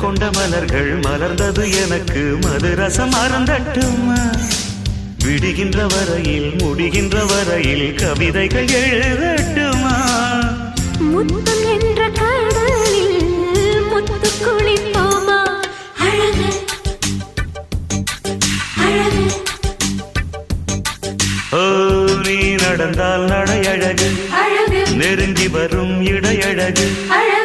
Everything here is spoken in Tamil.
கொண்ட மலர்கள் மலர்ந்தது எனக்கு மதுரசம் அருந்தட்டுமா விடுகின்ற வரையில் முடிகின்ற வரையில் கவிதைகள் எழுதட்டுமா முத்தம் என்ற கடலில் முத்து குளிப்போமா அழகு அழகு ஓ நீ நடந்தால் நடையழகு அழகு நெருங்கி வரும் இடையழகு அழகு